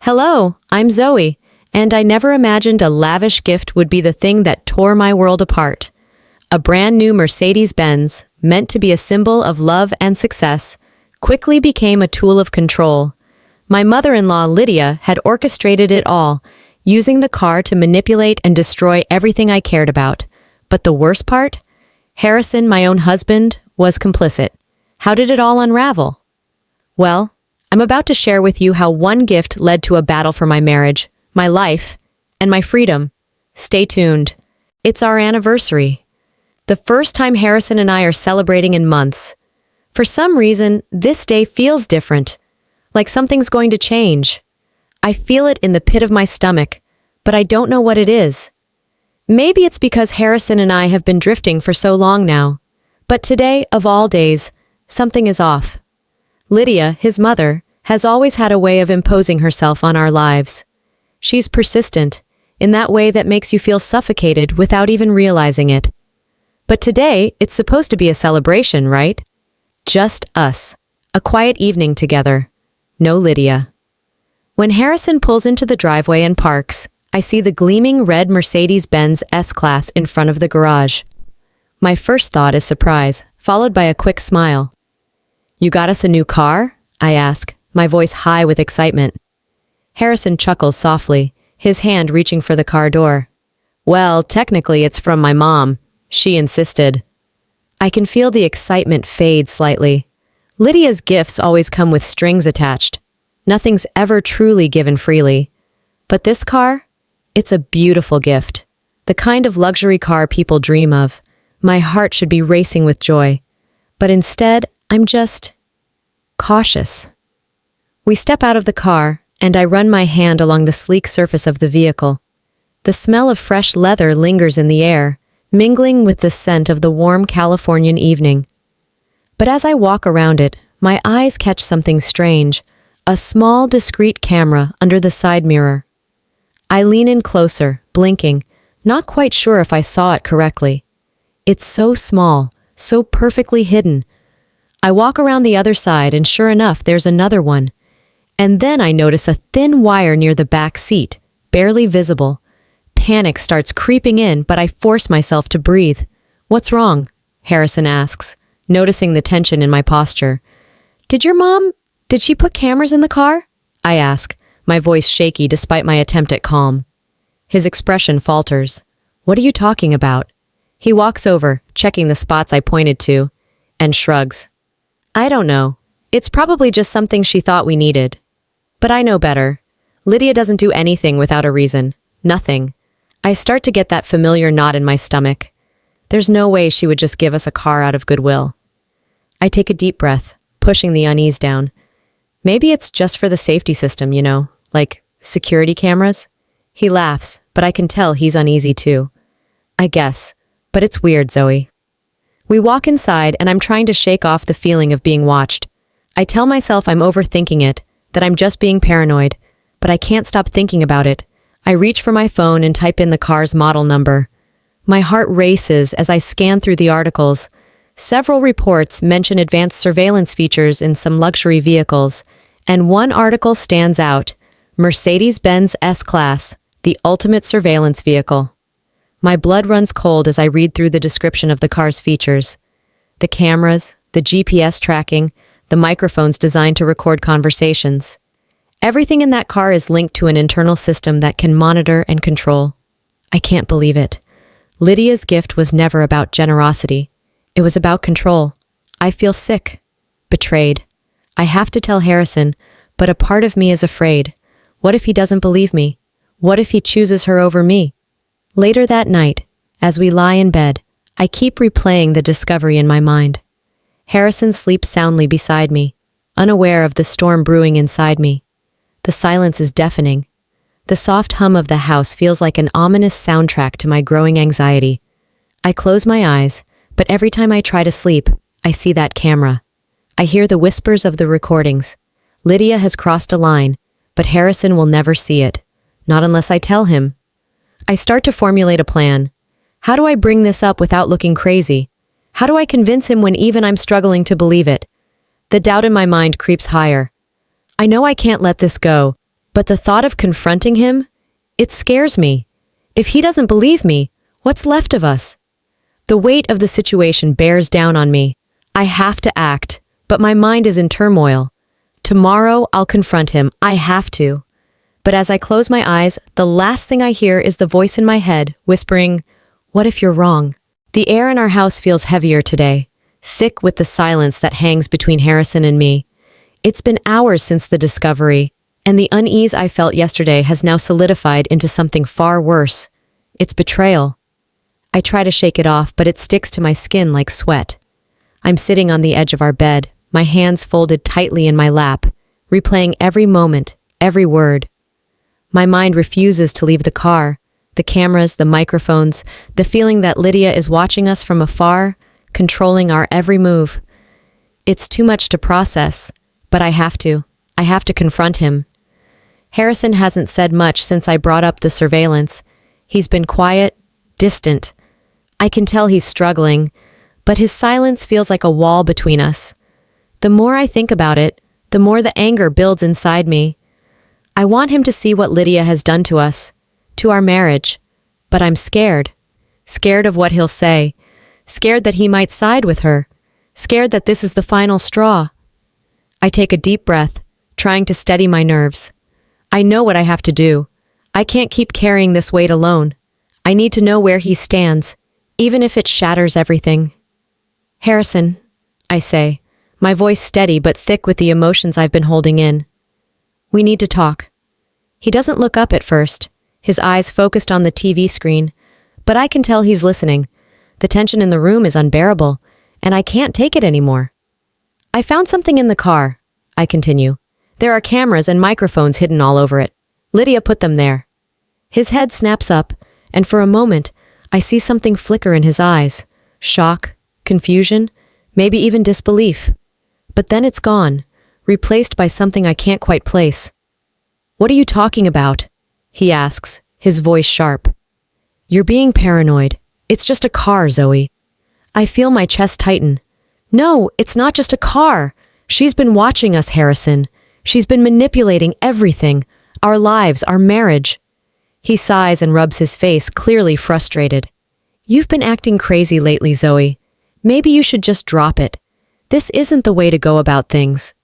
Hello, I'm Zoe, and I never imagined a lavish gift would be the thing that tore my world apart. A brand new Mercedes-Benz, meant to be a symbol of love and success, quickly became a tool of control. My mother-in-law, Lydia, had orchestrated it all, using the car to manipulate and destroy everything I cared about. But the worst part? Harrison, my own husband, was complicit. How did it all unravel? Well, I'm about to share with you how one gift led to a battle for my marriage, my life, and my freedom. Stay tuned. It's our anniversary. The first time Harrison and I are celebrating in months. For some reason, this day feels different, like something's going to change. I feel it in the pit of my stomach, but I don't know what it is. Maybe it's because Harrison and I have been drifting for so long now. But today, of all days, something is off. Lydia, his mother, has always had a way of imposing herself on our lives. She's persistent, in that way that makes you feel suffocated without even realizing it. But today, it's supposed to be a celebration, right? Just us. A quiet evening together. No Lydia. When Harrison pulls into the driveway and parks, I see the gleaming red Mercedes-Benz S-Class in front of the garage. My first thought is surprise, followed by a quick smile. "You got us a new car?" I ask, my voice high with excitement. Harrison chuckles softly, his hand reaching for the car door. "Well, technically it's from my mom. She insisted." I can feel the excitement fade slightly. Lydia's gifts always come with strings attached. Nothing's ever truly given freely. But this car? It's a beautiful gift. The kind of luxury car people dream of. My heart should be racing with joy. But instead, I'm just cautious. We step out of the car, and I run my hand along the sleek surface of the vehicle. The smell of fresh leather lingers in the air, mingling with the scent of the warm Californian evening. But as I walk around it, my eyes catch something strange, a small, discreet camera under the side mirror. I lean in closer, blinking, not quite sure if I saw it correctly. It's so small, so perfectly hidden. I walk around the other side, and sure enough, there's another one. And then I notice a thin wire near the back seat, barely visible. Panic starts creeping in, but I force myself to breathe. "What's wrong?" Harrison asks, noticing the tension in my posture. Did she put cameras in the car?" I ask, my voice shaky despite my attempt at calm. His expression falters. "What are you talking about?" He walks over, checking the spots I pointed to, and shrugs. "I don't know. It's probably just something she thought we needed." But I know better. Lydia doesn't do anything without a reason. Nothing. I start to get that familiar knot in my stomach. There's no way she would just give us a car out of goodwill. I take a deep breath, pushing the unease down. Maybe it's just for the safety system, like security cameras? He laughs, but I can tell he's uneasy too. I guess, but it's weird, Zoe. We walk inside, and I'm trying to shake off the feeling of being watched. I tell myself I'm overthinking it, that I'm just being paranoid, but I can't stop thinking about it. I reach for my phone and type in the car's model number. My heart races as I scan through the articles. Several reports mention advanced surveillance features in some luxury vehicles, and one article stands out: Mercedes-Benz S-Class, the ultimate surveillance vehicle. My blood runs cold as I read through the description of the car's features. The cameras, the GPS tracking, the microphones designed to record conversations. Everything in that car is linked to an internal system that can monitor and control. I can't believe it. Lydia's gift was never about generosity. It was about control. I feel sick. Betrayed. I have to tell Harrison, but a part of me is afraid. What if he doesn't believe me? What if he chooses her over me? Later that night, as we lie in bed, I keep replaying the discovery in my mind. Harrison sleeps soundly beside me, unaware of the storm brewing inside me. The silence is deafening. The soft hum of the house feels like an ominous soundtrack to my growing anxiety. I close my eyes, but every time I try to sleep, I see that camera. I hear the whispers of the recordings. Lydia has crossed a line, but Harrison will never see it. Not unless I tell him. I start to formulate a plan. How do I bring this up without looking crazy? How do I convince him when even I'm struggling to believe it? The doubt in my mind creeps higher. I know I can't let this go, But the thought of confronting him, it scares me. If he doesn't believe me, what's left of us? The weight of the situation bears down on me. I have to act, but my mind is in turmoil. Tomorrow, I'll confront him. I have to. But as I close my eyes, the last thing I hear is the voice in my head, whispering, "What if you're wrong?" The air in our house feels heavier today, thick with the silence that hangs between Harrison and me. It's been hours since the discovery, and the unease I felt yesterday has now solidified into something far worse. It's betrayal. I try to shake it off, but it sticks to my skin like sweat. I'm sitting on the edge of our bed, my hands folded tightly in my lap, replaying every moment, every word. My mind refuses to leave the car, the cameras, the microphones, the feeling that Lydia is watching us from afar, controlling our every move. It's too much to process, but I have to. I have to confront him. Harrison hasn't said much since I brought up the surveillance. He's been quiet, distant. I can tell he's struggling, but his silence feels like a wall between us. The more I think about it, the more the anger builds inside me. I want him to see what Lydia has done to us, to our marriage, but I'm scared. Scared of what he'll say, scared that he might side with her, scared that this is the final straw. I take a deep breath, trying to steady my nerves. I know what I have to do. I can't keep carrying this weight alone. I need to know where he stands, even if it shatters everything. "Harrison," I say, my voice steady but thick with the emotions I've been holding in. "We need to talk." He doesn't look up at first, his eyes focused on the TV screen, but I can tell he's listening. The tension in the room is unbearable, and I can't take it anymore. "I found something in the car," I continue. "There are cameras and microphones hidden all over it. Lydia put them there." His head snaps up, and for a moment, I see something flicker in his eyes. Shock, confusion, maybe even disbelief. But then it's gone, replaced by something I can't quite place. "What are you talking about?" he asks, his voice sharp. "You're being paranoid. It's just a car, Zoe." I feel my chest tighten. "No, it's not just a car. She's been watching us, Harrison. She's been manipulating everything. Our lives, our marriage." He sighs and rubs his face, clearly frustrated. "You've been acting crazy lately, Zoe. Maybe you should just drop it. This isn't the way to go about things."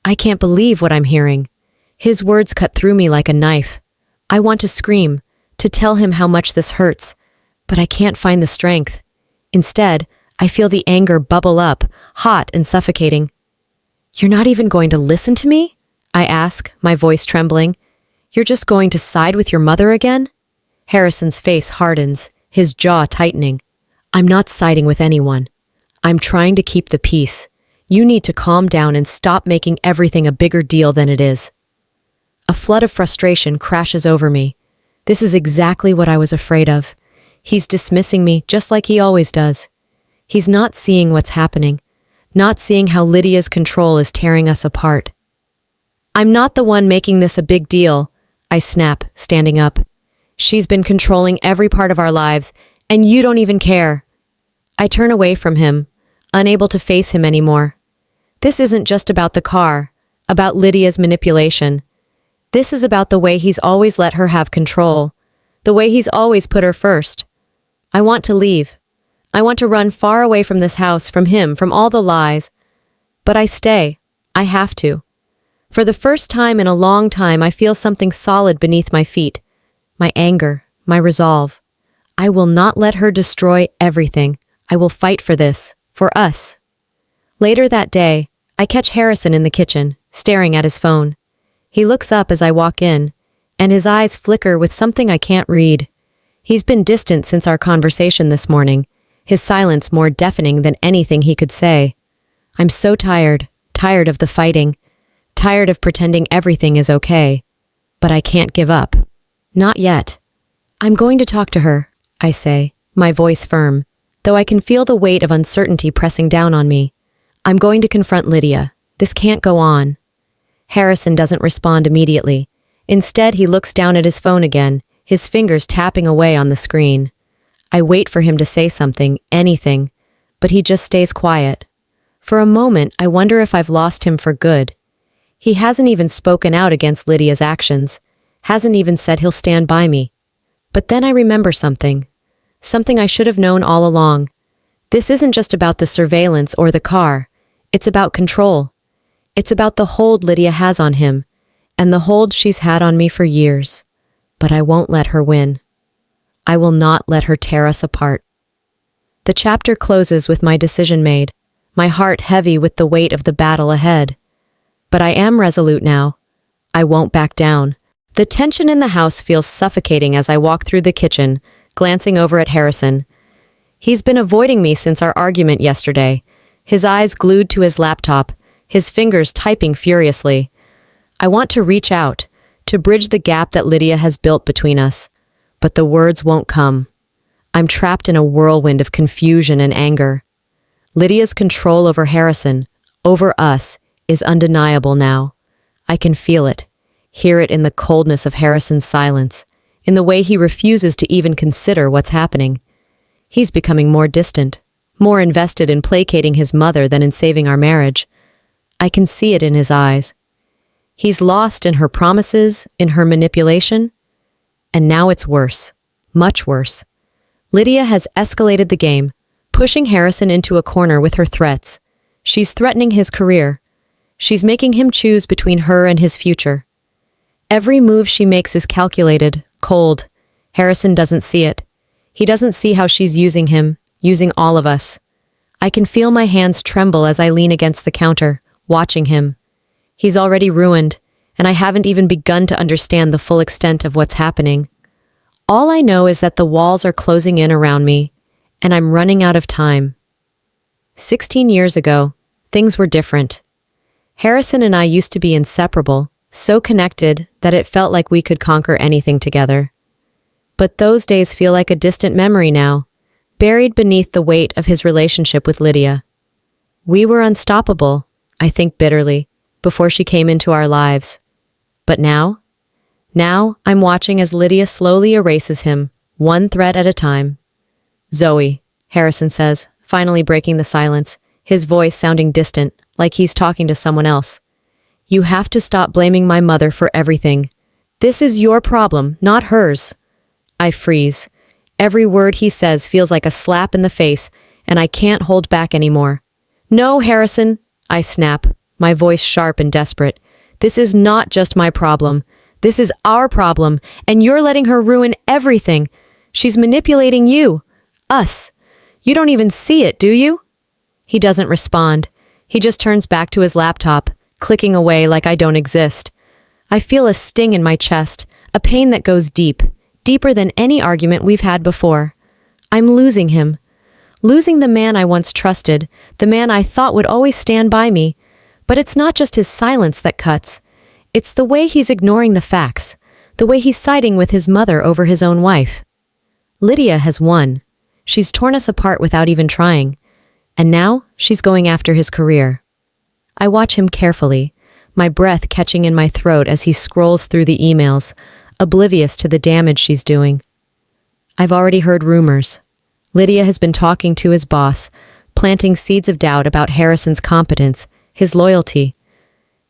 I can't believe what I'm hearing. His words cut through me like a knife. I want to scream, to tell him how much this hurts, but I can't find the strength. Instead, I feel the anger bubble up, hot and suffocating. "You're not even going to listen to me?" I ask, my voice trembling. "You're just going to side with your mother again?" Harrison's face hardens, his jaw tightening. "I'm not siding with anyone. I'm trying to keep the peace. You need to calm down and stop making everything a bigger deal than it is." A flood of frustration crashes over me. This is exactly what I was afraid of. He's dismissing me just like he always does. He's not seeing what's happening, not seeing how Lydia's control is tearing us apart. "I'm not the one making this a big deal," I snap, standing up. "She's been controlling every part of our lives, and you don't even care." I turn away from him, unable to face him anymore. This isn't just about the car, about Lydia's manipulation. This is about the way he's always let her have control, the way he's always put her first. I want to leave. I want to run far away from this house, from him, from all the lies. But I stay. I have to. For the first time in a long time, I feel something solid beneath my feet. My anger, my resolve. I will not let her destroy everything. I will fight for this, for us. Later that day, I catch Harrison in the kitchen, staring at his phone. He looks up as I walk in, and his eyes flicker with something I can't read. He's been distant since our conversation this morning, his silence more deafening than anything he could say. I'm so tired, tired of the fighting, tired of pretending everything is okay. But I can't give up. Not yet. "I'm going to talk to her," I say, my voice firm, though I can feel the weight of uncertainty pressing down on me. "I'm going to confront Lydia. This can't go on." Harrison doesn't respond immediately. Instead, he looks down at his phone again, his fingers tapping away on the screen. I wait for him to say something, anything, but he just stays quiet. For a moment, I wonder if I've lost him for good. He hasn't even spoken out against Lydia's actions, hasn't even said he'll stand by me. But then I remember something. Something I should have known all along. This isn't just about the surveillance or the car. It's about control. It's about the hold Lydia has on him, and the hold she's had on me for years. But I won't let her win. I will not let her tear us apart. The chapter closes with my decision made, my heart heavy with the weight of the battle ahead. But I am resolute now. I won't back down. The tension in the house feels suffocating as I walk through the kitchen, glancing over at Harrison. He's been avoiding me since our argument yesterday, his eyes glued to his laptop, his fingers typing furiously. I want to reach out, to bridge the gap that Lydia has built between us, but the words won't come. I'm trapped in a whirlwind of confusion and anger. Lydia's control over Harrison, over us, is undeniable now. I can feel it, hear it in the coldness of Harrison's silence, in the way he refuses to even consider what's happening. He's becoming more distant, more invested in placating his mother than in saving our marriage. I can see it in his eyes. He's lost in her promises, in her manipulation. And now it's worse, much worse. Lydia has escalated the game, pushing Harrison into a corner with her threats. She's threatening his career. She's making him choose between her and his future. Every move she makes is calculated, cold. Harrison doesn't see it. He doesn't see how she's using him, using all of us. I can feel my hands tremble as I lean against the counter, watching him. He's already ruined, and I haven't even begun to understand the full extent of what's happening. All I know is that the walls are closing in around me, and I'm running out of time. 16 years ago, things were different. Harrison and I used to be inseparable, so connected that it felt like we could conquer anything together. But those days feel like a distant memory now, buried beneath the weight of his relationship with Lydia. We were unstoppable, I think bitterly, before she came into our lives. But now I'm watching as Lydia slowly erases him, one threat at a time. "Zoe," Harrison says, finally breaking the silence, his voice sounding distant, like he's talking to someone else. "You have to stop blaming my mother for everything. This is your problem, not hers." I freeze. Every word he says feels like a slap in the face, and I can't hold back anymore. "No, Harrison," I snap, my voice sharp and desperate. "This is not just my problem. This is our problem, and you're letting her ruin everything. She's manipulating you. Us. You don't even see it, do you?" He doesn't respond. He just turns back to his laptop, clicking away like I don't exist. I feel a sting in my chest, a pain that goes deep, deeper than any argument we've had before. I'm losing him. Losing the man I once trusted, the man I thought would always stand by me. But it's not just his silence that cuts. It's the way he's ignoring the facts, the way he's siding with his mother over his own wife. Lydia has won. She's torn us apart without even trying. And now she's going after his career. I watch him carefully, my breath catching in my throat as he scrolls through the emails, oblivious to the damage she's doing. I've already heard rumors. Lydia has been talking to his boss, planting seeds of doubt about Harrison's competence, his loyalty.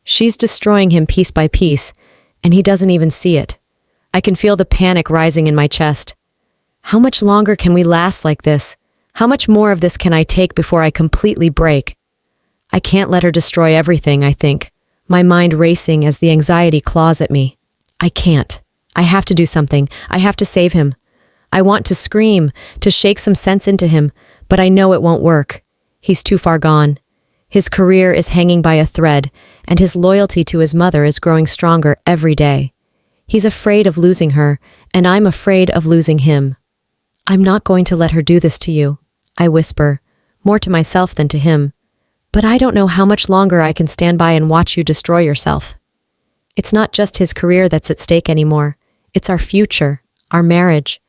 She's destroying him piece by piece, and he doesn't even see it. I can feel the panic rising in my chest. How much longer can we last like this? How much more of this can I take before I completely break? I can't let her destroy everything, I think, my mind racing as the anxiety claws at me. I can't. I have to do something. I have to save him. I want to scream, to shake some sense into him, but I know it won't work. He's too far gone. His career is hanging by a thread, and his loyalty to his mother is growing stronger every day. He's afraid of losing her, and I'm afraid of losing him. "I'm not going to let her do this to you," I whisper, more to myself than to him. "But I don't know how much longer I can stand by and watch you destroy yourself." It's not just his career that's at stake anymore. It's our future, our marriage.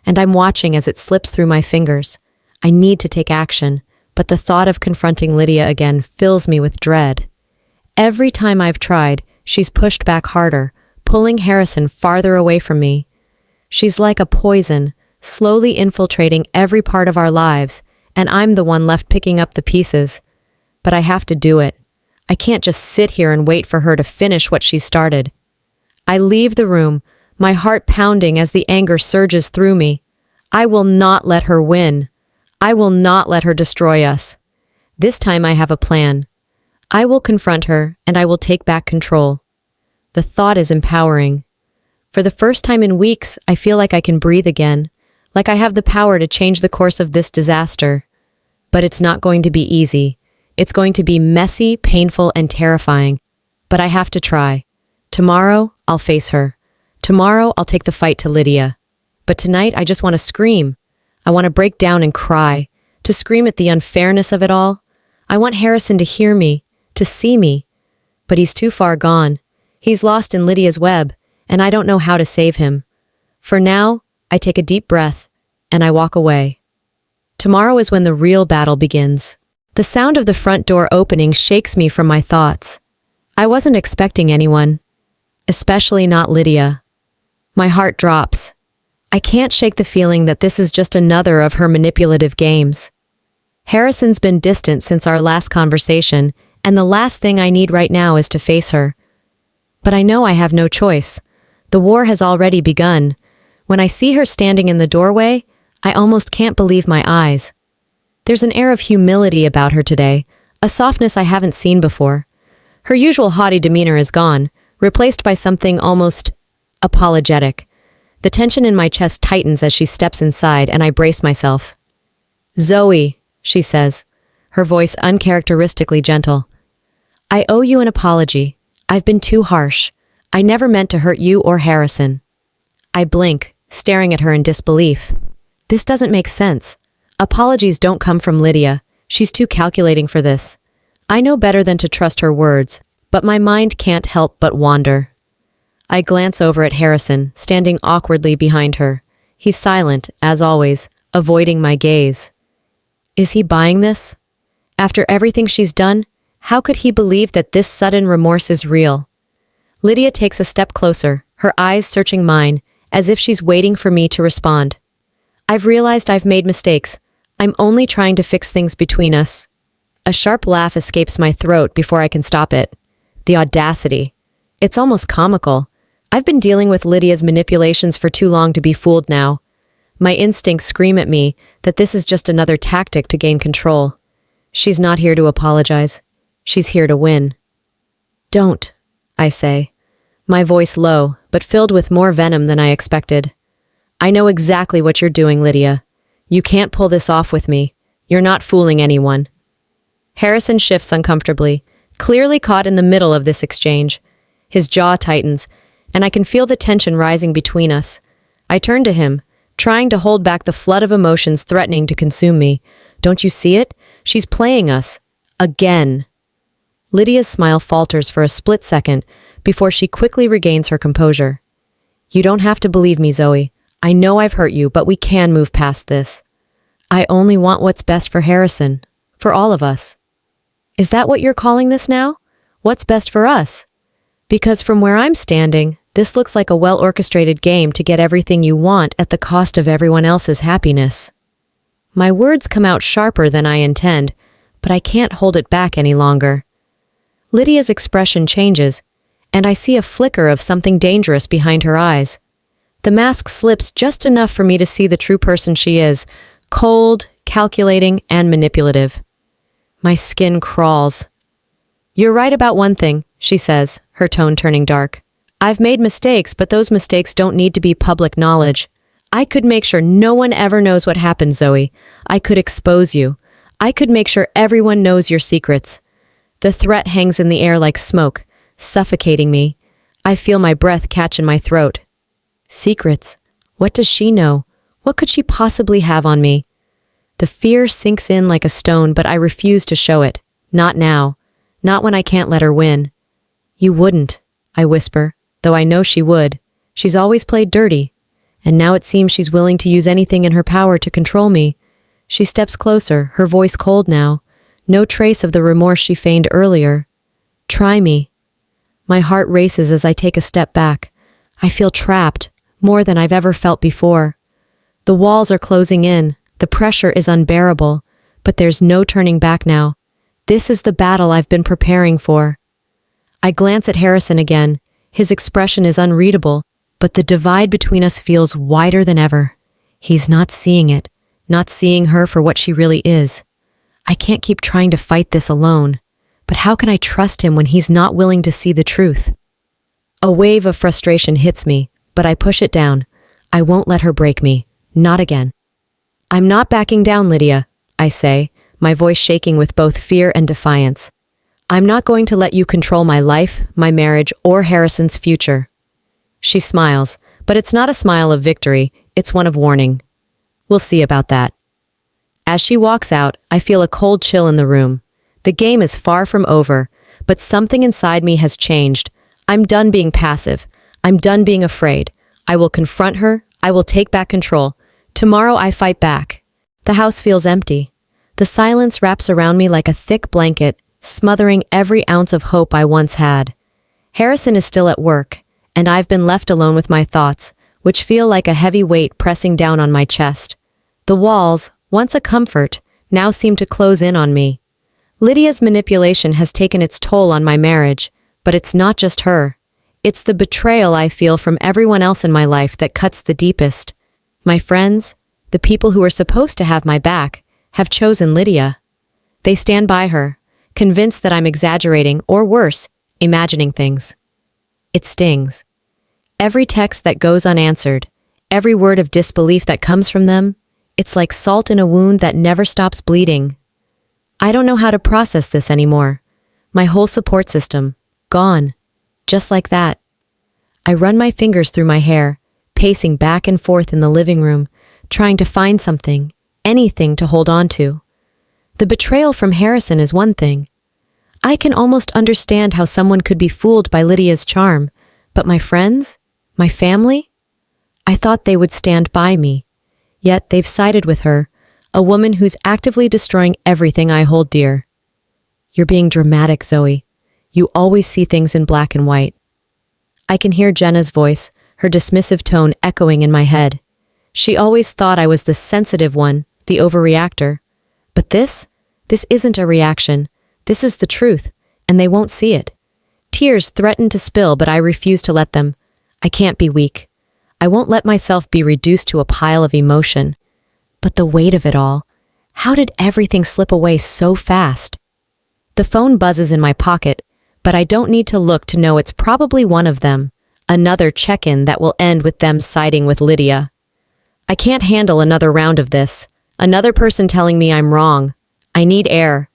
And I'm watching as it slips through my fingers. I need to take action, but the thought of confronting Lydia again fills me with dread. Every time I've tried, she's pushed back harder, pulling Harrison farther away from me. She's like a poison, slowly infiltrating every part of our lives, and I'm the one left picking up the pieces. But I have to do it. I can't just sit here and wait for her to finish what she started. I leave the room, my heart pounding as the anger surges through me. I will not let her win. I will not let her destroy us. This time I have a plan. I will confront her and I will take back control. The thought is empowering. For the first time in weeks, I feel like I can breathe again, like I have the power to change the course of this disaster. But it's not going to be easy. It's going to be messy, painful, and terrifying. But I have to try. Tomorrow, I'll face her. Tomorrow, I'll take the fight to Lydia. But tonight, I just want to scream. I want to break down and cry, to scream at the unfairness of it all. I want Harrison to hear me, to see me. But he's too far gone. He's lost in Lydia's web, and I don't know how to save him. For now, I take a deep breath, and I walk away. Tomorrow is when the real battle begins. The sound of the front door opening shakes me from my thoughts. I wasn't expecting anyone, especially not Lydia. My heart drops. I can't shake the feeling that this is just another of her manipulative games. Harrison's been distant since our last conversation, and the last thing I need right now is to face her. But I know I have no choice. The war has already begun. When I see her standing in the doorway, I almost can't believe my eyes. There's an air of humility about her today, a softness I haven't seen before. Her usual haughty demeanor is gone, replaced by something almost apologetic. The tension in my chest tightens as she steps inside, and I brace myself. "Zoe," she says, her voice uncharacteristically gentle. "I owe you an apology. I've been too harsh. I never meant to hurt you or Harrison." I blink, staring at her in disbelief. This doesn't make sense. Apologies don't come from Lydia. She's too calculating for this. I know better than to trust her words, but my mind can't help but wander. I glance over at Harrison, standing awkwardly behind her. He's silent, as always, avoiding my gaze. Is he buying this? After everything she's done, how could he believe that this sudden remorse is real? Lydia takes a step closer, her eyes searching mine, as if she's waiting for me to respond. I've realized I've made mistakes. I'm only trying to fix things between us. A sharp laugh escapes my throat before I can stop it. The audacity. It's almost comical. I've been dealing with Lydia's manipulations for too long to be fooled now. My instincts scream at me that this is just another tactic to gain control. She's not here to apologize. She's here to win. "Don't," I say, my voice low, but filled with more venom than I expected. "I know exactly what you're doing, Lydia. You can't pull this off with me. You're not fooling anyone." Harrison shifts uncomfortably, clearly caught in the middle of this exchange. His jaw tightens, and I can feel the tension rising between us. I turn to him, trying to hold back the flood of emotions threatening to consume me. "Don't you see it? She's playing us. Again." Lydia's smile falters for a split second before she quickly regains her composure. "You don't have to believe me, Zoe. I know I've hurt you, but we can move past this. I only want what's best for Harrison, for all of us." "Is that what you're calling this now? What's best for us?" Because from where I'm standing, this looks like a well-orchestrated game to get everything you want at the cost of everyone else's happiness. My words come out sharper than I intend, but I can't hold it back any longer. Lydia's expression changes, and I see a flicker of something dangerous behind her eyes. The mask slips just enough for me to see the true person she is, cold, calculating, and manipulative. My skin crawls. "You're right about one thing," she says, her tone turning dark. "I've made mistakes, but those mistakes don't need to be public knowledge. I could make sure no one ever knows what happened, Zoe. I could expose you. I could make sure everyone knows your secrets." The threat hangs in the air like smoke, suffocating me. I feel my breath catch in my throat. Secrets? What does she know? What could she possibly have on me? The fear sinks in like a stone, but I refuse to show it. Not now. Not when I can't let her win. "You wouldn't," I whisper, though I know she would. She's always played dirty. And now it seems she's willing to use anything in her power to control me. She steps closer, her voice cold now. No trace of the remorse she feigned earlier. "Try me." My heart races as I take a step back. I feel trapped, more than I've ever felt before. The walls are closing in. The pressure is unbearable, but there's no turning back now. This is the battle I've been preparing for. I glance at Harrison again. His expression is unreadable, but the divide between us feels wider than ever. He's not seeing it, not seeing her for what she really is. I can't keep trying to fight this alone, but how can I trust him when he's not willing to see the truth? A wave of frustration hits me, but I push it down. I won't let her break me. Not again. I'm not backing down, Lydia, I say, my voice shaking with both fear and defiance. I'm not going to let you control my life, my marriage, or Harrison's future. She smiles, but it's not a smile of victory, it's one of warning. We'll see about that. As she walks out, I feel a cold chill in the room. The game is far from over, but something inside me has changed. I'm done being passive. I'm done being afraid. I will confront her. I will take back control. Tomorrow I fight back. The house feels empty. The silence wraps around me like a thick blanket, smothering every ounce of hope I once had. Harrison is still at work, and I've been left alone with my thoughts, which feel like a heavy weight pressing down on my chest. The walls, once a comfort, now seem to close in on me. Lydia's manipulation has taken its toll on my marriage, but it's not just her. It's the betrayal I feel from everyone else in my life that cuts the deepest. My friends, the people who are supposed to have my back, have chosen Lydia. They stand by her, convinced that I'm exaggerating or worse, imagining things. It stings. Every text that goes unanswered, every word of disbelief that comes from them, it's like salt in a wound that never stops bleeding. I don't know how to process this anymore. My whole support system, gone. Just like that. I run my fingers through my hair, pacing back and forth in the living room, trying to find something, anything to hold on to. The betrayal from Harrison is one thing. I can almost understand how someone could be fooled by Lydia's charm, but my friends? My family? I thought they would stand by me. Yet they've sided with her, a woman who's actively destroying everything I hold dear. You're being dramatic, Zoe. You always see things in black and white. I can hear Jenna's voice, her dismissive tone echoing in my head. She always thought I was the sensitive one, the overreactor. But this isn't a reaction. This is the truth, and they won't see it. Tears threaten to spill, but I refuse to let them. I can't be weak. I won't let myself be reduced to a pile of emotion. But the weight of it all, how did everything slip away so fast? The phone buzzes in my pocket, but I don't need to look to know it's probably one of them, another check-in that will end with them siding with Lydia. I can't handle another round of this, another person telling me I'm wrong. I need air.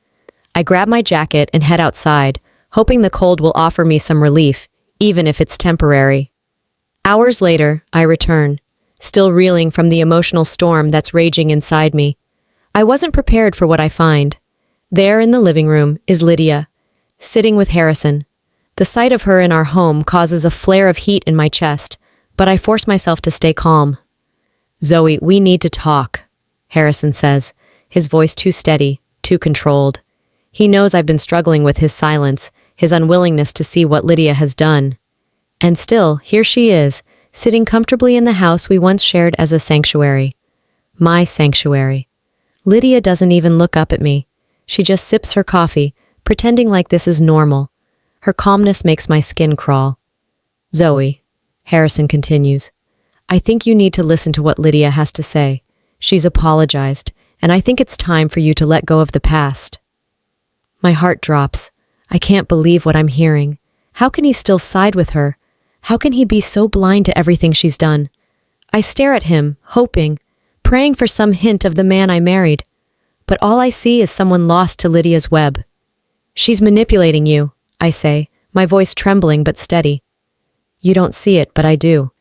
I grab my jacket and head outside, hoping the cold will offer me some relief, even if it's temporary. Hours later, I return, still reeling from the emotional storm that's raging inside me. I wasn't prepared for what I find. There in the living room is Lydia, sitting with Harrison. The sight of her in our home causes a flare of heat in my chest, but I force myself to stay calm. Zoe, we need to talk, Harrison says, his voice too steady, too controlled. He knows I've been struggling with his silence, his unwillingness to see what Lydia has done. And still, here she is, sitting comfortably in the house we once shared as a sanctuary. My sanctuary. Lydia doesn't even look up at me. She just sips her coffee, pretending like this is normal. Her calmness makes my skin crawl. Zoe, Harrison continues, I think you need to listen to what Lydia has to say. She's apologized, and I think it's time for you to let go of the past. My heart drops. I can't believe what I'm hearing. How can he still side with her? How can he be so blind to everything she's done? I stare at him, hoping, praying for some hint of the man I married. But all I see is someone lost to Lydia's web. She's manipulating you, I say, my voice trembling but steady. You don't see it, but I do.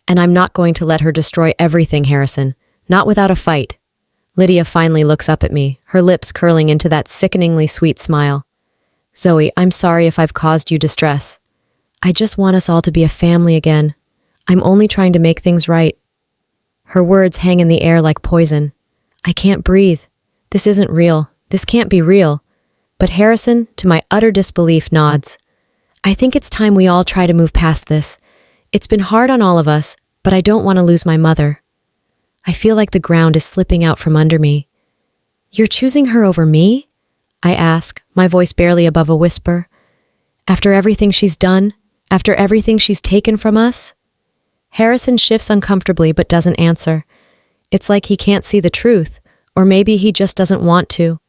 And I'm not going to let her destroy everything, Harrison. Not without a fight. Lydia finally looks up at me, her lips curling into that sickeningly sweet smile. Zoe, I'm sorry if I've caused you distress. I just want us all to be a family again. I'm only trying to make things right. Her words hang in the air like poison. I can't breathe. This isn't real. This can't be real. But Harrison, to my utter disbelief, nods. I think it's time we all try to move past this. It's been hard on all of us, but I don't want to lose my mother. I feel like the ground is slipping out from under me. You're choosing her over me? I ask, my voice barely above a whisper. After everything she's done, after everything she's taken from us? Harrison shifts uncomfortably but doesn't answer. It's like he can't see the truth, or maybe he just doesn't want to.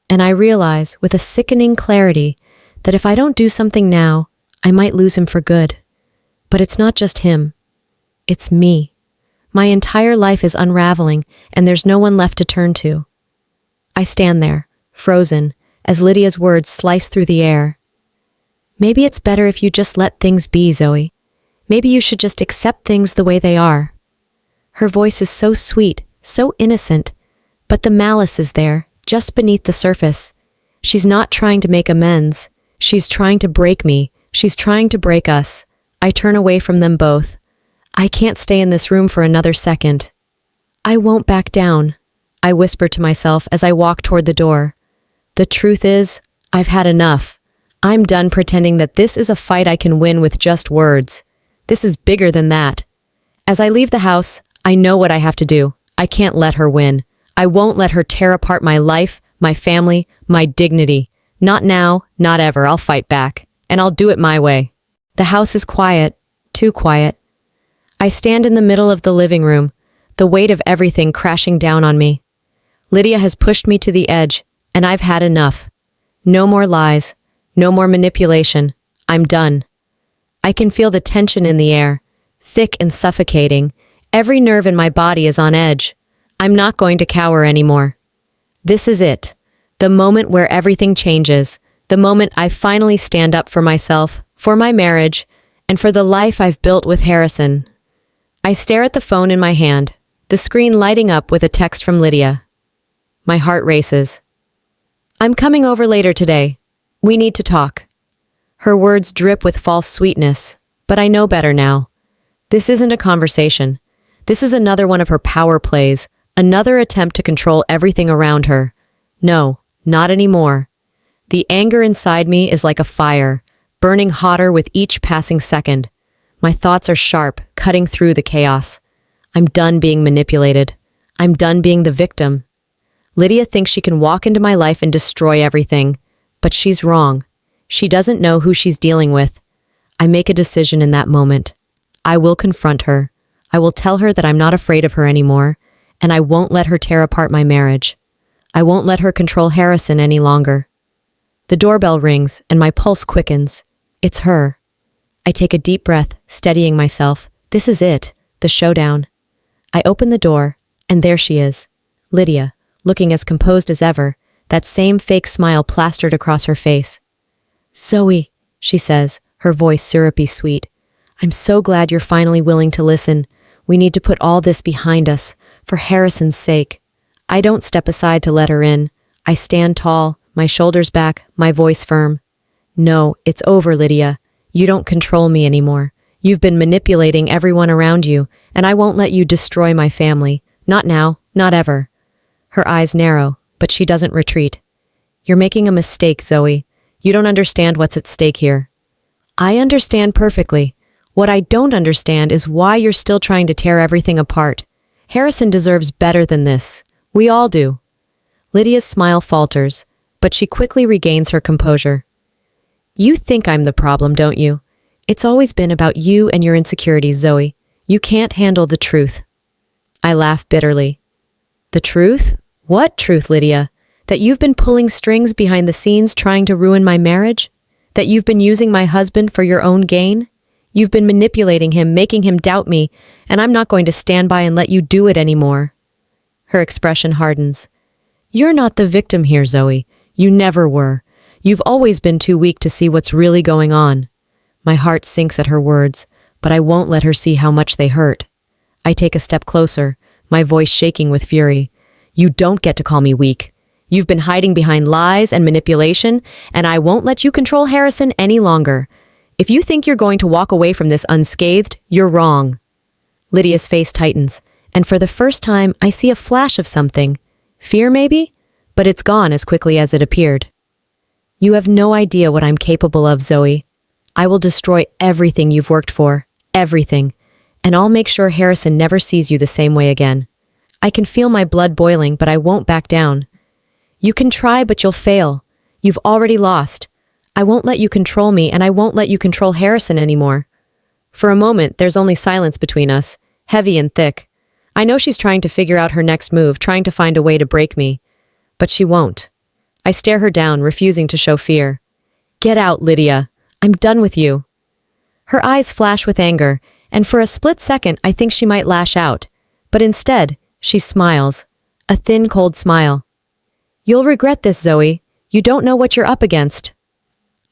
And I realize, with a sickening clarity, that if I don't do something now, I might lose him for good. But it's not just him. It's me. My entire life is unraveling, and there's no one left to turn to. I stand there, frozen, as Lydia's words slice through the air. Maybe it's better if you just let things be, Zoe. Maybe you should just accept things the way they are. Her voice is so sweet, so innocent, but the malice is there, just beneath the surface. She's not trying to make amends. She's trying to break me. She's trying to break us. I turn away from them both. I can't stay in this room for another second. I won't back down, I whisper to myself as I walk toward the door. The truth is, I've had enough. I'm done pretending that this is a fight I can win with just words. This is bigger than that. As I leave the house, I know what I have to do. I can't let her win. I won't let her tear apart my life, my family, my dignity. Not now, not ever. I'll fight back. And I'll do it my way. The house is quiet, too quiet. I stand in the middle of the living room, the weight of everything crashing down on me. Lydia has pushed me to the edge, and I've had enough. No more lies, no more manipulation. I'm done. I can feel the tension in the air, thick and suffocating. Every nerve in my body is on edge. I'm not going to cower anymore. This is it. The moment where everything changes. The moment I finally stand up for myself, for my marriage, and for the life I've built with Harrison. I stare at the phone in my hand, the screen lighting up with a text from Lydia. My heart races. I'm coming over later today. We need to talk. Her words drip with false sweetness, but I know better now. This isn't a conversation. This is another one of her power plays, another attempt to control everything around her. No, not anymore. The anger inside me is like a fire, burning hotter with each passing second. My thoughts are sharp, cutting through the chaos. I'm done being manipulated. I'm done being the victim. Lydia thinks she can walk into my life and destroy everything, but she's wrong. She doesn't know who she's dealing with. I make a decision in that moment. I will confront her. I will tell her that I'm not afraid of her anymore, and I won't let her tear apart my marriage. I won't let her control Harrison any longer. The doorbell rings, and my pulse quickens. It's her. I take a deep breath, steadying myself. This is it, the showdown. I open the door, and there she is, Lydia, looking as composed as ever, that same fake smile plastered across her face. Zoe, she says, her voice syrupy sweet. I'm so glad you're finally willing to listen. We need to put all this behind us, for Harrison's sake. I don't step aside to let her in. I stand tall, my shoulders back, my voice firm. No, it's over, Lydia. You don't control me anymore. You've been manipulating everyone around you, and I won't let you destroy my family. Not now, not ever. Her eyes narrow, but she doesn't retreat. You're making a mistake, Zoe. You don't understand what's at stake here. I understand perfectly. What I don't understand is why you're still trying to tear everything apart. Harrison deserves better than this. We all do. Lydia's smile falters, but she quickly regains her composure. You think I'm the problem, don't you? It's always been about you and your insecurities, Zoe. You can't handle the truth. I laugh bitterly. The truth? What truth, Lydia? That you've been pulling strings behind the scenes trying to ruin my marriage? That you've been using my husband for your own gain? You've been manipulating him, making him doubt me, and I'm not going to stand by and let you do it anymore. Her expression hardens. You're not the victim here, Zoe. You never were. You've always been too weak to see what's really going on. My heart sinks at her words, but I won't let her see how much they hurt. I take a step closer, my voice shaking with fury. You don't get to call me weak. You've been hiding behind lies and manipulation, and I won't let you control Harrison any longer. If you think you're going to walk away from this unscathed, you're wrong. Lydia's face tightens, and for the first time, I see a flash of something. Fear, maybe? But it's gone as quickly as it appeared. You have no idea what I'm capable of, Zoe. I will destroy everything you've worked for. Everything. And I'll make sure Harrison never sees you the same way again. I can feel my blood boiling, but I won't back down. You can try, but you'll fail. You've already lost. I won't let you control me, and I won't let you control Harrison anymore. For a moment, there's only silence between us, heavy and thick. I know she's trying to figure out her next move, trying to find a way to break me. But she won't. I stare her down, refusing to show fear. Get out, Lydia. I'm done with you. Her eyes flash with anger, and for a split second I think she might lash out. But instead, she smiles. A thin, cold smile. You'll regret this, Zoe. You don't know what you're up against.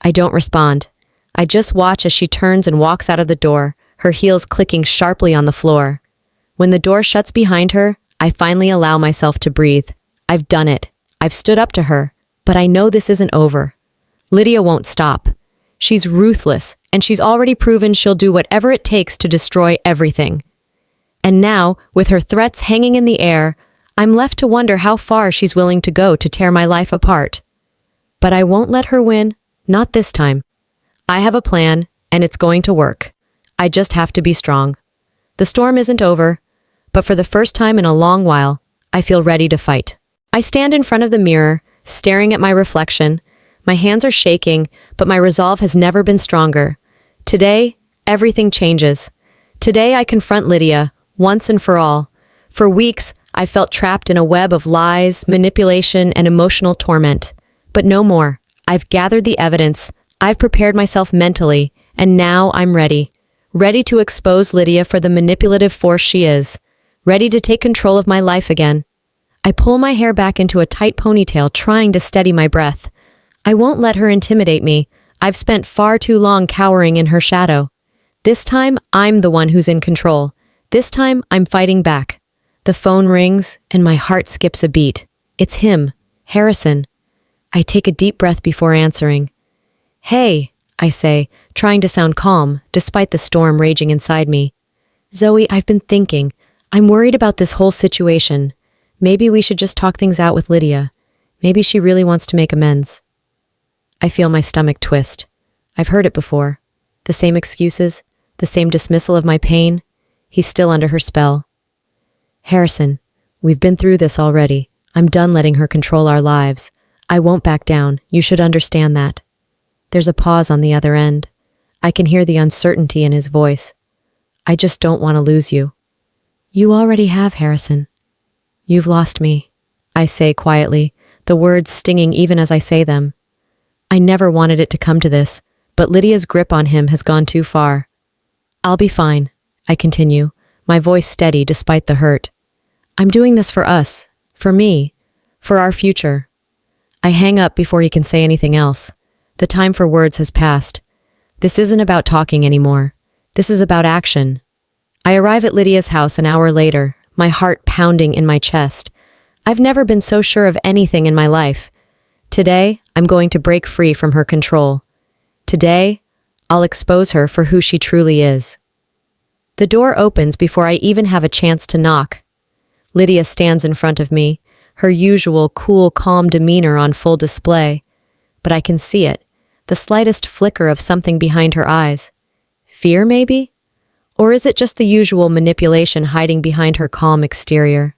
I don't respond. I just watch as she turns and walks out of the door, her heels clicking sharply on the floor. When the door shuts behind her, I finally allow myself to breathe. I've done it. I've stood up to her. But I know this isn't over. Lydia won't stop. She's ruthless, and she's already proven she'll do whatever it takes to destroy everything. And now, with her threats hanging in the air, I'm left to wonder how far she's willing to go to tear my life apart. But I won't let her win, not this time. I have a plan, and it's going to work. I just have to be strong. The storm isn't over, but for the first time in a long while, I feel ready to fight. I stand in front of the mirror, staring at my reflection. My hands are shaking, but my resolve has never been stronger. Today, everything changes. Today, I confront Lydia, once and for all. For weeks, I felt trapped in a web of lies, manipulation, and emotional torment. But no more. I've gathered the evidence. I've prepared myself mentally, and now I'm ready. Ready to expose Lydia for the manipulative force she is. Ready to take control of my life again. I pull my hair back into a tight ponytail, trying to steady my breath. I won't let her intimidate me. I've spent far too long cowering in her shadow. This time, I'm the one who's in control. This time, I'm fighting back. The phone rings, and my heart skips a beat. It's him, Harrison. I take a deep breath before answering. Hey, I say, trying to sound calm, despite the storm raging inside me. Zoe, I've been thinking. I'm worried about this whole situation. Maybe we should just talk things out with Lydia. Maybe she really wants to make amends. I feel my stomach twist. I've heard it before. The same excuses, the same dismissal of my pain. He's still under her spell. Harrison, we've been through this already. I'm done letting her control our lives. I won't back down. You should understand that. There's a pause on the other end. I can hear the uncertainty in his voice. I just don't want to lose you. You already have, Harrison. You've lost me, I say quietly, the words stinging even as I say them. I never wanted it to come to this, but Lydia's grip on him has gone too far. I'll be fine, I continue, my voice steady despite the hurt. I'm doing this for us, for me, for our future. I hang up before he can say anything else. The time for words has passed. This isn't about talking anymore. This is about action. I arrive at Lydia's house an hour later, my heart pounding in my chest. I've never been so sure of anything in my life. Today, I'm going to break free from her control. Today, I'll expose her for who she truly is. The door opens before I even have a chance to knock. Lydia stands in front of me, her usual cool, calm demeanor on full display. But I can see it, the slightest flicker of something behind her eyes. Fear, maybe? Or is it just the usual manipulation hiding behind her calm exterior?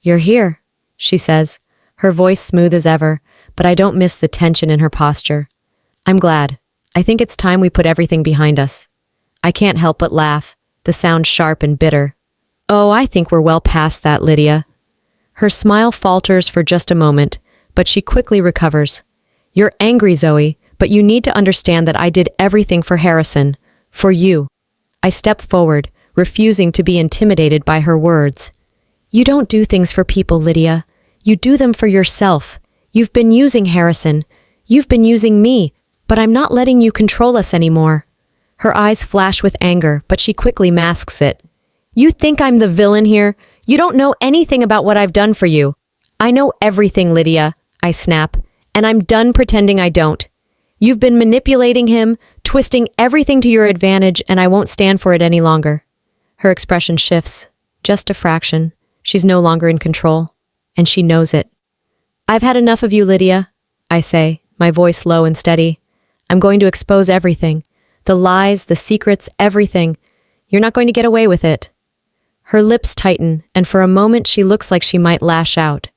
You're here, she says, her voice smooth as ever, but I don't miss the tension in her posture. I'm glad. I think it's time we put everything behind us. I can't help but laugh, the sound sharp and bitter. Oh, I think we're well past that, Lydia. Her smile falters for just a moment, but she quickly recovers. You're angry, Zoe, but you need to understand that I did everything for Harrison, for you. I step forward, refusing to be intimidated by her words. You don't do things for people, Lydia. You do them for yourself. You've been using Harrison. You've been using me, but I'm not letting you control us anymore. Her eyes flash with anger, but she quickly masks it. You think I'm the villain here? You don't know anything about what I've done for you. I know everything, Lydia, I snap, and I'm done pretending I don't. You've been manipulating him, twisting everything to your advantage, and I won't stand for it any longer. Her expression shifts, just a fraction. She's no longer in control, and she knows it. I've had enough of you, Lydia, I say, my voice low and steady. I'm going to expose everything. The lies, the secrets, everything. You're not going to get away with it. Her lips tighten, and for a moment she looks like she might lash out.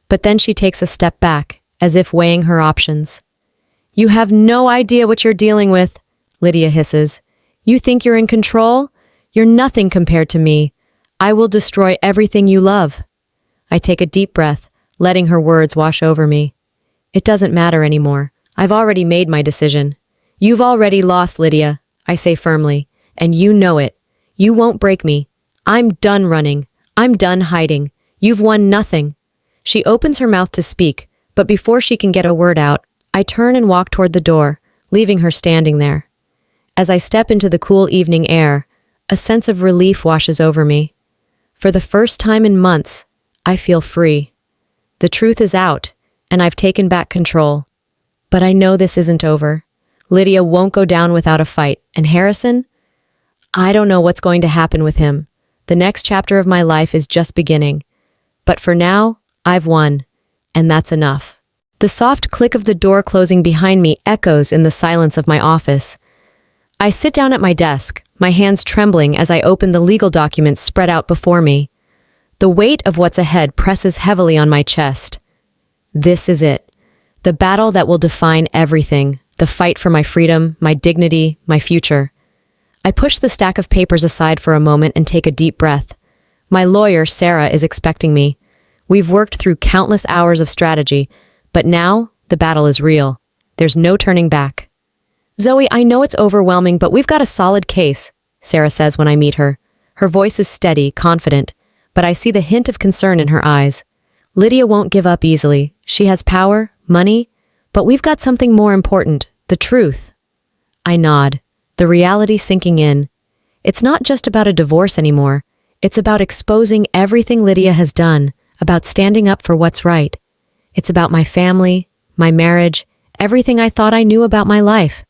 But then she takes a step back, as if weighing her options. You have no idea what you're dealing with, Lydia hisses. You think you're in control? You're nothing compared to me. I will destroy everything you love. I take a deep breath, letting her words wash over me. It doesn't matter anymore. I've already made my decision. You've already lost, Lydia, I say firmly, and you know it. You won't break me. I'm done running. I'm done hiding. You've won nothing. She opens her mouth to speak, but before she can get a word out, I turn and walk toward the door, leaving her standing there. As I step into the cool evening air, a sense of relief washes over me. For the first time in months, I feel free. The truth is out, and I've taken back control. But I know this isn't over. Lydia won't go down without a fight, and Harrison? I don't know what's going to happen with him. The next chapter of my life is just beginning. But for now, I've won, and that's enough. The soft click of the door closing behind me echoes in the silence of my office. I sit down at my desk, my hands trembling as I open the legal documents spread out before me. The weight of what's ahead presses heavily on my chest. This is it. The battle that will define everything. The fight for my freedom, my dignity, my future. I push the stack of papers aside for a moment and take a deep breath. My lawyer, Sarah, is expecting me. We've worked through countless hours of strategy, but now the battle is real. There's no turning back. Zoe, I know it's overwhelming, but we've got a solid case, Sarah says when I meet her. Her voice is steady, confident, but I see the hint of concern in her eyes. Lydia won't give up easily. She has power, money, but we've got something more important, the truth. I nod, the reality sinking in. It's not just about a divorce anymore. It's about exposing everything Lydia has done, about standing up for what's right. It's about my family, my marriage, everything I thought I knew about my life.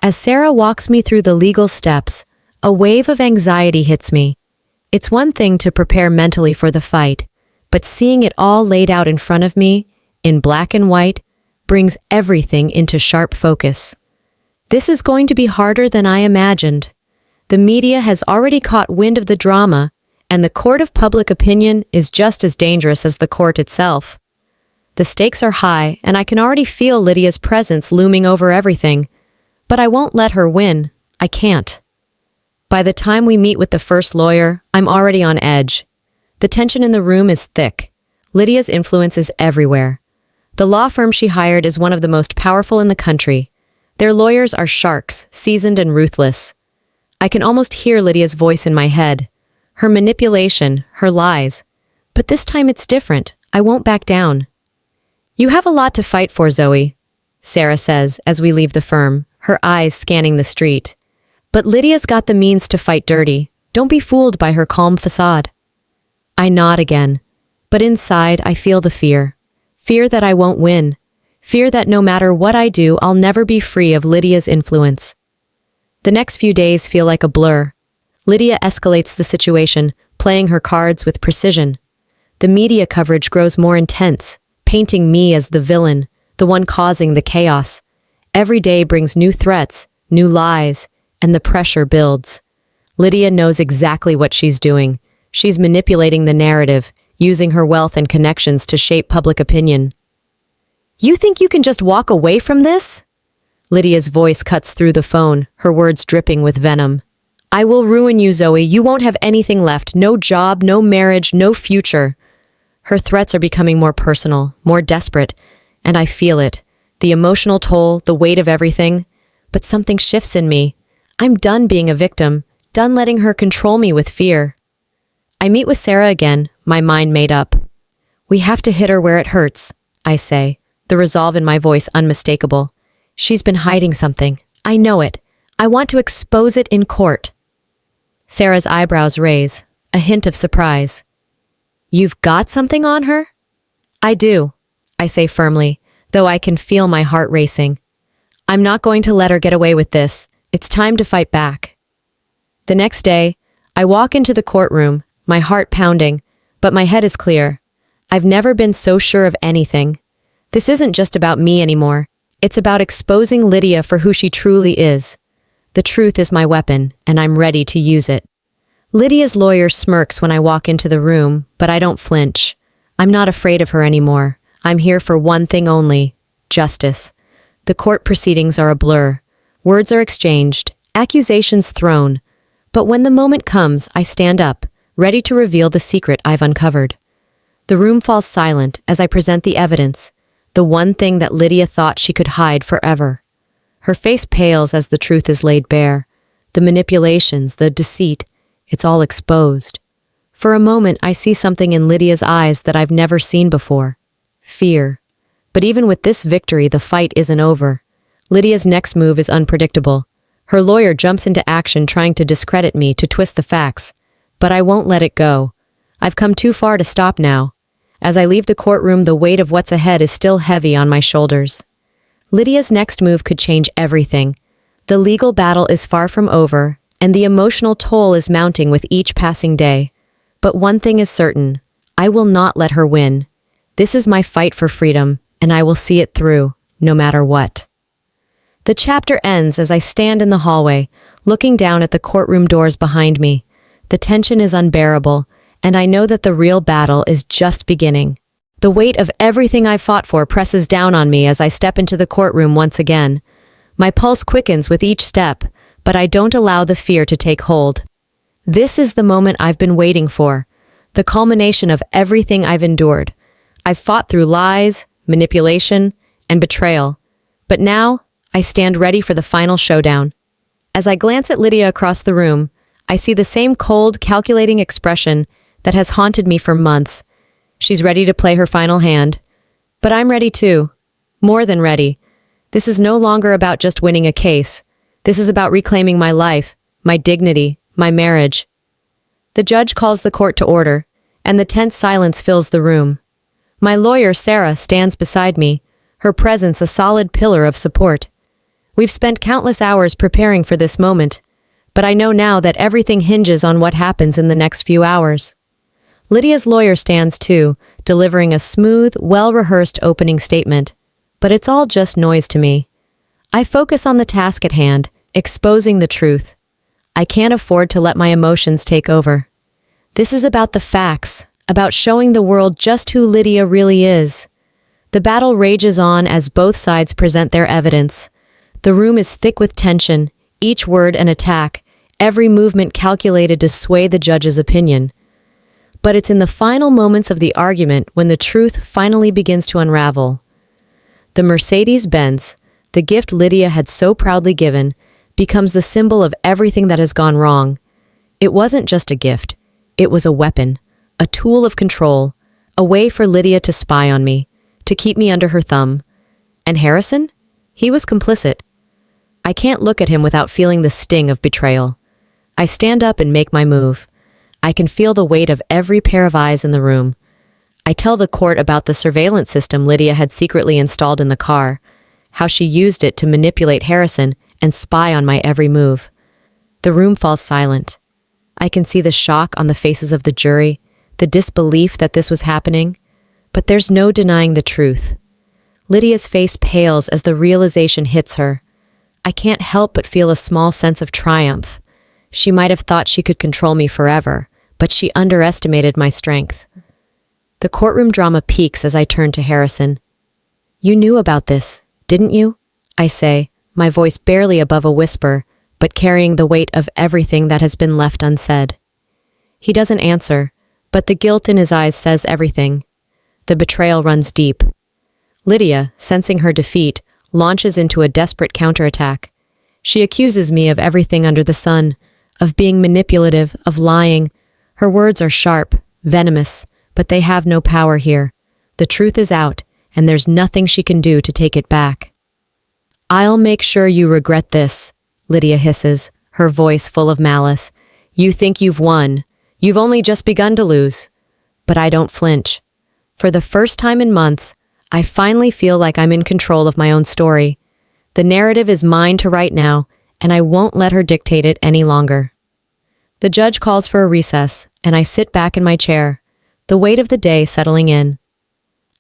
As Sarah walks me through the legal steps, a wave of anxiety hits me. It's one thing to prepare mentally for the fight, but seeing it all laid out in front of me, in black and white, brings everything into sharp focus. This is going to be harder than I imagined. The media has already caught wind of the drama, and the court of public opinion is just as dangerous as the court itself. The stakes are high, and I can already feel Lydia's presence looming over everything. But I won't let her win. I can't. By the time we meet with the first lawyer, I'm already on edge. The tension in the room is thick. Lydia's influence is everywhere. The law firm she hired is one of the most powerful in the country. Their lawyers are sharks, seasoned and ruthless. I can almost hear Lydia's voice in my head. Her manipulation, her lies. But this time it's different. I won't back down. You have a lot to fight for, Zoe, Sarah says as we leave the firm, her eyes scanning the street. But Lydia's got the means to fight dirty. Don't be fooled by her calm facade. I nod again, but inside I feel the fear. Fear that I won't win. Fear that no matter what I do, I'll never be free of Lydia's influence. The next few days feel like a blur. Lydia escalates the situation, playing her cards with precision. The media coverage grows more intense, painting me as the villain, the one causing the chaos. Every day brings new threats, new lies, and the pressure builds. Lydia knows exactly what she's doing. She's manipulating the narrative, using her wealth and connections to shape public opinion. You think you can just walk away from this? Lydia's voice cuts through the phone, her words dripping with venom. I will ruin you, Zoe. You won't have anything left. No job, no marriage, no future. Her threats are becoming more personal, more desperate, and I feel it. The emotional toll, the weight of everything. But something shifts in me. I'm done being a victim, done letting her control me with fear. I meet with Sarah again, my mind made up. We have to hit her where it hurts, I say, the resolve in my voice unmistakable. She's been hiding something. I know it. I want to expose it in court. Sarah's eyebrows raise, a hint of surprise. You've got something on her? I do, I say firmly, though I can feel my heart racing. I'm not going to let her get away with this. It's time to fight back. The next day, I walk into the courtroom, my heart pounding, but my head is clear. I've never been so sure of anything. This isn't just about me anymore. It's about exposing Lydia for who she truly is. The truth is my weapon, and I'm ready to use it. Lydia's lawyer smirks when I walk into the room, but I don't flinch. I'm not afraid of her anymore. I'm here for one thing only: justice. The court proceedings are a blur. Words are exchanged, accusations thrown. But when the moment comes, I stand up, ready to reveal the secret I've uncovered. The room falls silent as I present the evidence, the one thing that Lydia thought she could hide forever. Her face pales as the truth is laid bare. The manipulations, the deceit, it's all exposed. For a moment, I see something in Lydia's eyes that I've never seen before. Fear. But even with this victory, the fight isn't over. Lydia's next move is unpredictable. Her lawyer jumps into action trying to discredit me, to twist the facts. But I won't let it go. I've come too far to stop now. As I leave the courtroom, the weight of what's ahead is still heavy on my shoulders. Lydia's next move could change everything. The legal battle is far from over, and the emotional toll is mounting with each passing day. But one thing is certain, I will not let her win. This is my fight for freedom, and I will see it through, no matter what. The chapter ends as I stand in the hallway, looking down at the courtroom doors behind me. The tension is unbearable, and I know that the real battle is just beginning. The weight of everything I've fought for presses down on me as I step into the courtroom once again. My pulse quickens with each step, but I don't allow the fear to take hold. This is the moment I've been waiting for, the culmination of everything I've endured. I've fought through lies, manipulation, and betrayal. But now, I stand ready for the final showdown. As I glance at Lydia across the room, I see the same cold, calculating expression that has haunted me for months. She's ready to play her final hand. But I'm ready too. More than ready. This is no longer about just winning a case. This is about reclaiming my life, my dignity, my marriage. The judge calls the court to order, and the tense silence fills the room. My lawyer, Sarah, stands beside me, her presence a solid pillar of support. We've spent countless hours preparing for this moment, but I know now that everything hinges on what happens in the next few hours. Lydia's lawyer stands too, delivering a smooth, well-rehearsed opening statement. But it's all just noise to me. I focus on the task at hand, exposing the truth. I can't afford to let my emotions take over. This is about the facts, about showing the world just who Lydia really is. The battle rages on as both sides present their evidence. The room is thick with tension, each word an attack, every movement calculated to sway the judge's opinion. But it's in the final moments of the argument when the truth finally begins to unravel. The Mercedes-Benz, the gift Lydia had so proudly given, becomes the symbol of everything that has gone wrong. It wasn't just a gift. It was a weapon, a tool of control, a way for Lydia to spy on me, to keep me under her thumb. And Harrison? He was complicit. I can't look at him without feeling the sting of betrayal. I stand up and make my move. I can feel the weight of every pair of eyes in the room. I tell the court about the surveillance system Lydia had secretly installed in the car, how she used it to manipulate Harrison and spy on my every move. The room falls silent. I can see the shock on the faces of the jury, the disbelief that this was happening, but there's no denying the truth. Lydia's face pales as the realization hits her. I can't help but feel a small sense of triumph. She might have thought she could control me forever, but she underestimated my strength. The courtroom drama peaks as I turn to Harrison. "You knew about this, didn't you?" I say, my voice barely above a whisper, but carrying the weight of everything that has been left unsaid. He doesn't answer, but the guilt in his eyes says everything. The betrayal runs deep. Lydia, sensing her defeat, launches into a desperate counterattack. She accuses me of everything under the sun, of being manipulative, of lying. Her words are sharp, venomous, but they have no power here. The truth is out, and there's nothing she can do to take it back. "I'll make sure you regret this," Lydia hisses, her voice full of malice. "You think you've won. You've only just begun to lose." But I don't flinch. For the first time in months, I finally feel like I'm in control of my own story. The narrative is mine to write now, and I won't let her dictate it any longer. The judge calls for a recess, and I sit back in my chair, the weight of the day settling in.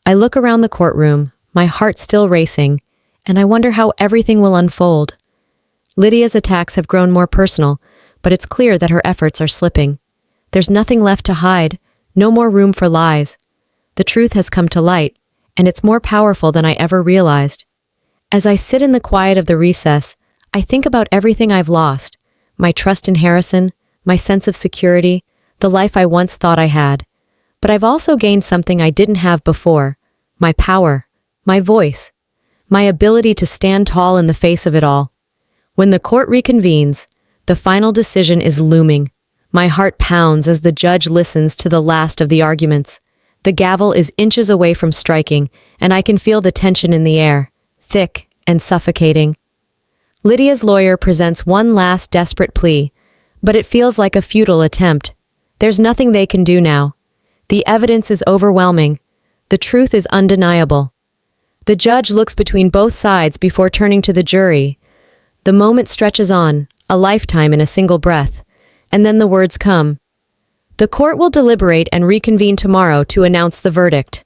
I look around the courtroom, my heart still racing, and I wonder how everything will unfold. Lydia's attacks have grown more personal, but it's clear that her efforts are slipping. There's nothing left to hide, no more room for lies. The truth has come to light, and it's more powerful than I ever realized. As I sit in the quiet of the recess, I think about everything I've lost: my trust in Harrison, my sense of security, the life I once thought I had. But I've also gained something I didn't have before: my power, my voice, my ability to stand tall in the face of it all. When the court reconvenes, the final decision is looming. My heart pounds as the judge listens to the last of the arguments. The gavel is inches away from striking, and I can feel the tension in the air, thick and suffocating. Lydia's lawyer presents one last desperate plea, but it feels like a futile attempt. There's nothing they can do now. The evidence is overwhelming. The truth is undeniable. The judge looks between both sides before turning to the jury. The moment stretches on, a lifetime in a single breath, and then the words come. The court will deliberate and reconvene tomorrow to announce the verdict.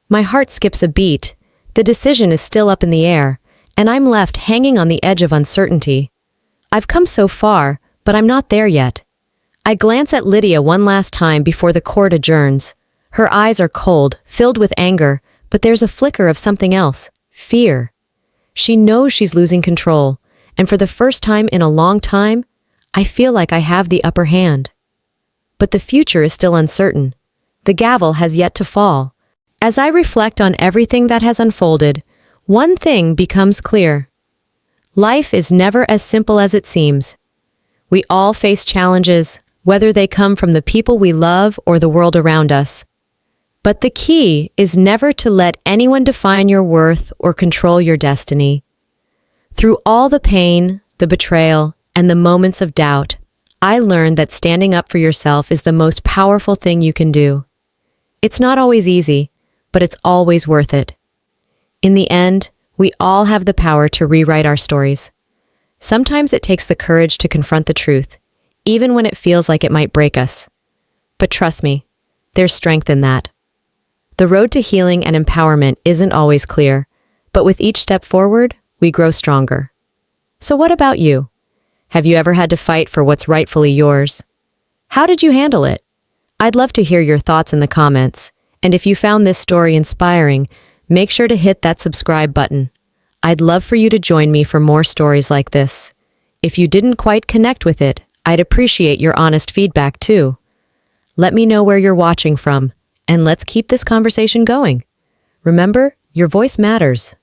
My heart skips a beat. The decision is still up in the air, and I'm left hanging on the edge of uncertainty. I've come so far, but I'm not there yet. I glance at Lydia one last time before the court adjourns. Her eyes are cold, filled with anger, but there's a flicker of something else: fear. She knows she's losing control, and for the first time in a long time, I feel like I have the upper hand. But the future is still uncertain. The gavel has yet to fall. As I reflect on everything that has unfolded, one thing becomes clear. Life is never as simple as it seems. We all face challenges, whether they come from the people we love or the world around us. But the key is never to let anyone define your worth or control your destiny. Through all the pain, the betrayal, and the moments of doubt, I learned that standing up for yourself is the most powerful thing you can do. It's not always easy, but it's always worth it. In the end, we all have the power to rewrite our stories. Sometimes it takes the courage to confront the truth, even when it feels like it might break us. But trust me, there's strength in that. The road to healing and empowerment isn't always clear, but with each step forward, we grow stronger. So what about you? Have you ever had to fight for what's rightfully yours? How did you handle it? I'd love to hear your thoughts in the comments, and if you found this story inspiring, make sure to hit that subscribe button. I'd love for you to join me for more stories like this. If you didn't quite connect with it, I'd appreciate your honest feedback too. Let me know where you're watching from, and let's keep this conversation going. Remember, your voice matters.